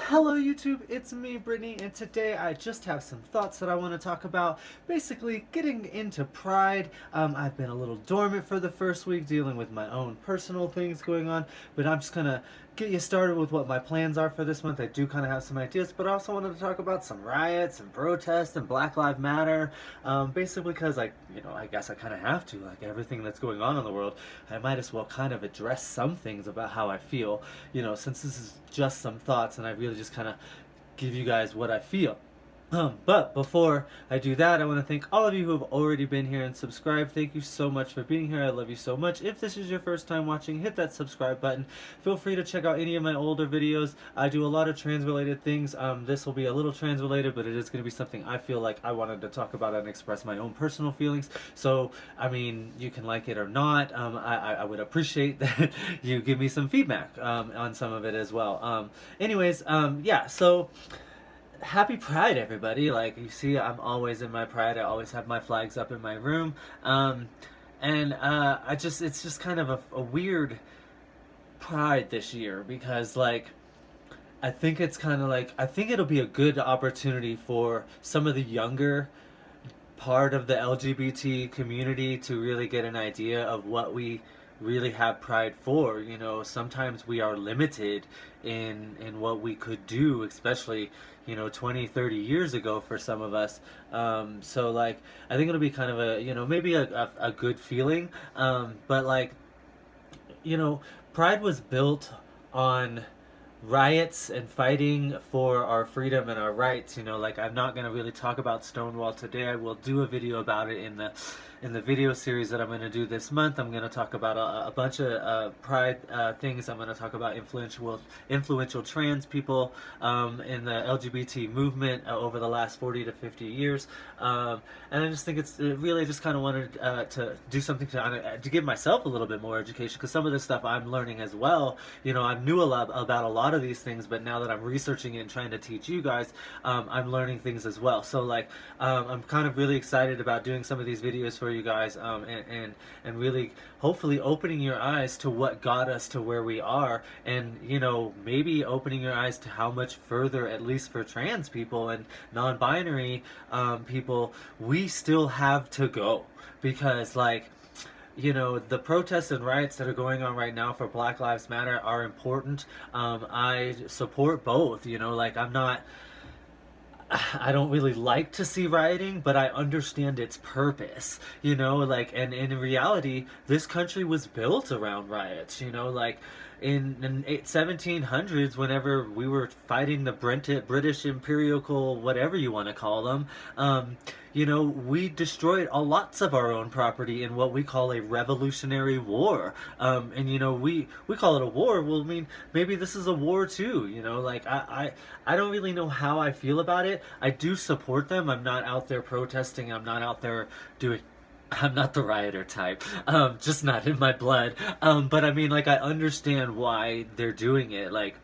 Hello YouTube, it's me Brittany, and today I just have some thoughts that I want to talk about. Basically, getting into Pride. I've been a little dormant for the first week dealing with my own personal things going on, but I'm just gonna get you started with what my plans are for this month. I do kind of have some ideas, but I also wanted to talk about some riots and protests and Black Lives Matter. Basically because I guess I kind of have to, like everything that's going on in the world, I might as well kind of address some things about how I feel, since this is just some thoughts and I really just kind of give you guys what I feel. But before I do that, I want to thank all of you who have already been here and subscribed. Thank you so much for being here. I love you so much. If this is your first time watching, hit that subscribe button. Feel free to check out any of my older videos. I do a lot of trans-related things. This will be a little trans-related, but it is going to be something I feel like I wanted to talk about and express my own personal feelings. So, I mean, you can like it or not. I would appreciate that you give me some feedback on some of it as well. Yeah, so happy Pride, everybody. Like you see, I'm always in my Pride. I always have my flags up in my room. It's just kind of a weird Pride this year because, like, I think it's kind of like, I think it'll be a good opportunity for some of the younger part of the LGBT community to really get an idea of what we really have pride for. Sometimes we are limited in what we could do, especially 20, 30 years ago for some of us. So like, I think it'll be kind of maybe a good feeling. But like, Pride was built on riots and fighting for our freedom and our rights. Like, I'm not going to really talk about Stonewall today. I will do a video about it in the video series that I'm going to do this month. I'm going to talk about a bunch of Pride things. I'm going to talk about influential trans people in the LGBT movement over the last 40 to 50 years. And I just think it really just kind of wanted to do something to give myself a little bit more education, because some of this stuff I'm learning as well. I knew a lot about a lot of these things, but now that I'm researching it and trying to teach you guys, I'm learning things as well. So like, I'm kind of really excited about doing some of these videos for you guys, and really hopefully opening your eyes to what got us to where we are, and maybe opening your eyes to how much further, at least for trans people and non-binary people, we still have to go. Because like, the protests and riots that are going on right now for Black Lives Matter are important. I support both. Like, I don't really like to see rioting, but I understand its purpose, like, and in reality, this country was built around riots, like, in 1700s, whenever we were fighting the British imperial, whatever you want to call them, we destroyed lots of our own property in what we call a revolutionary war. We call it a war. Well, I mean, maybe this is a war too. Like, I don't really know how I feel about it. I do support them. I'm not out there protesting. I'm not out there doing. I'm not the rioter type, just not in my blood. But I mean, like, I understand why they're doing it. Like,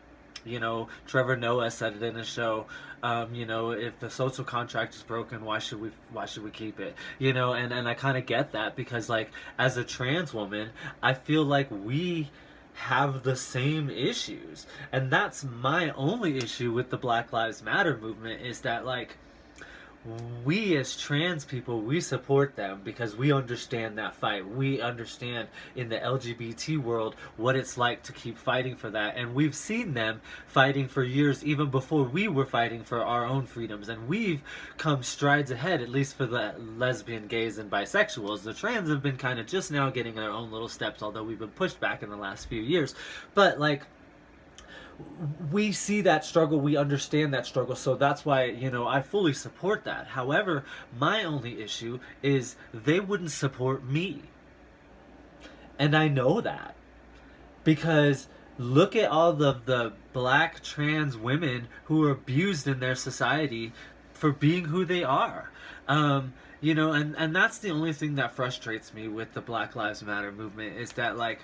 Trevor Noah said it in a show. If the social contract is broken, why should we keep it? And I kind of get that, because like, as a trans woman, I feel like we have the same issues, and that's my only issue with the Black Lives Matter movement, is that like, we as trans people, we support them because we understand that fight. We understand in the LGBT world what it's like to keep fighting for that. And we've seen them fighting for years, even before we were fighting for our own freedoms. And we've come strides ahead, at least for the lesbian, gays, and bisexuals. The trans have been kind of just now getting their own little steps, although we've been pushed back in the last few years. But like, we see that struggle, we understand that struggle, so that's why, I fully support that. However, my only issue is they wouldn't support me. And I know that. Because look at all the black trans women who are abused in their society for being who they are. And that's the only thing that frustrates me with the Black Lives Matter movement, is that like,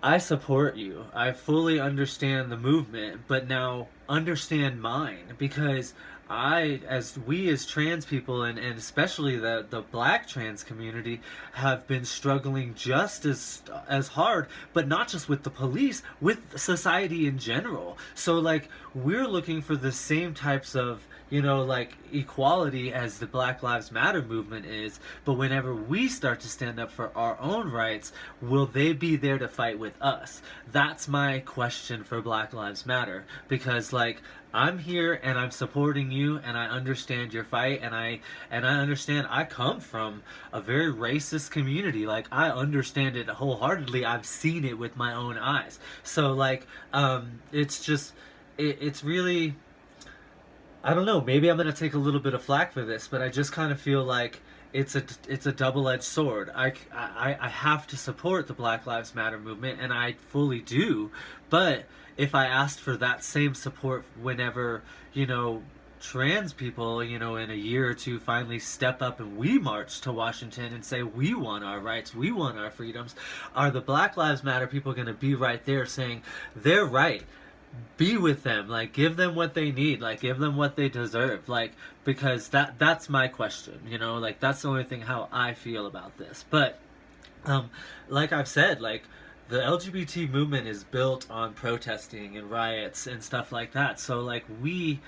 I support you. I fully understand the movement, but now understand mine, because we as trans people, and especially the black trans community, have been struggling just as hard, but not just with the police, with society in general. So like we're looking for the same types of, like equality as the Black Lives Matter movement is, but whenever we start to stand up for our own rights, will they be there to fight with us? That's my question for Black Lives Matter, because like I'm here and I'm supporting you, and I understand your fight, and I understand I come from a very racist community. Like I understand it wholeheartedly. I've seen it with my own eyes. So like it's just it's really, I don't know, maybe I'm gonna take a little bit of flack for this, but I just kind of feel like it's a double-edged sword. I have to support the Black Lives Matter movement, and I fully do, but if I asked for that same support whenever, trans people, in a year or two finally step up and we march to Washington and say we want our rights, we want our freedoms, are the Black Lives Matter people going to be right there saying they're right? Be with them, like give them what they need, like give them what they deserve, like, because that's my question, like that's the only thing how I feel about this. But like I've said, like the LGBT movement is built on protesting and riots and stuff like that. So like we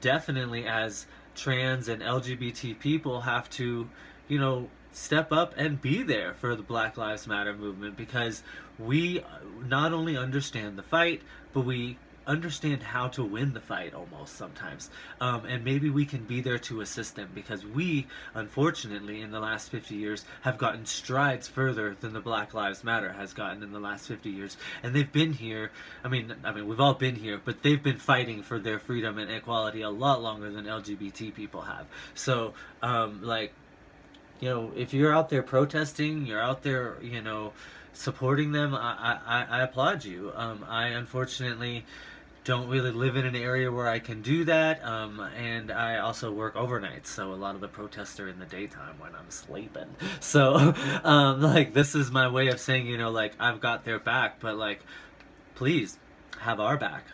definitely as trans and LGBT people have to, step up and be there for the Black Lives Matter movement, because we not only understand the fight, but we understand how to win the fight almost sometimes. And maybe we can be there to assist them, because we, unfortunately, in the last 50 years, have gotten strides further than the Black Lives Matter has gotten in the last 50 years. And they've been here, I mean, we've all been here, but they've been fighting for their freedom and equality a lot longer than LGBT people have. So, like, if you're out there protesting, you're out there, supporting them, I applaud you. I unfortunately don't really live in an area where I can do that, and I also work overnight, so a lot of the protests are in the daytime when I'm sleeping. So, like, this is my way of saying, like, I've got their back, but, like, please have our back.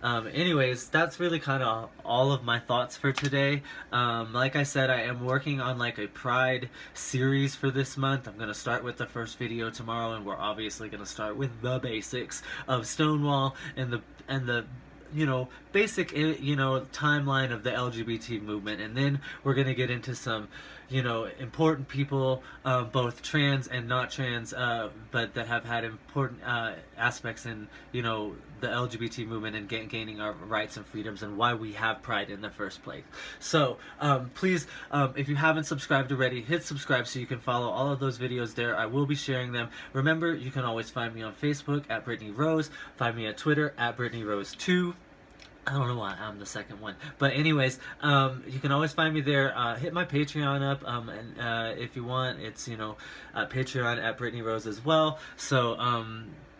Anyways, that's really kind of all of my thoughts for today. Like I said, I am working on like a Pride series for this month. I'm going to start with the first video tomorrow, and we're obviously going to start with the basics of Stonewall and the basic, timeline of the LGBT movement. And then we're going to get into some, important people, both trans and not trans, but that have had important aspects in, the LGBT movement and gaining our rights and freedoms, and why we have Pride in the first place. So, please, if you haven't subscribed already, hit subscribe so you can follow all of those videos there. I will be sharing them. Remember, you can always find me on Facebook at Britny Rose, find me at Twitter at Britny Rose 2. I don't know why I'm the second one, but anyways, you can always find me there. Hit my Patreon up, and if you want, it's Patreon at Britny Rose as well. So,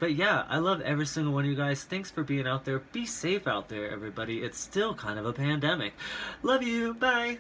but yeah, I love every single one of you guys. Thanks for being out there. Be safe out there, everybody. It's still kind of a pandemic. Love you. Bye.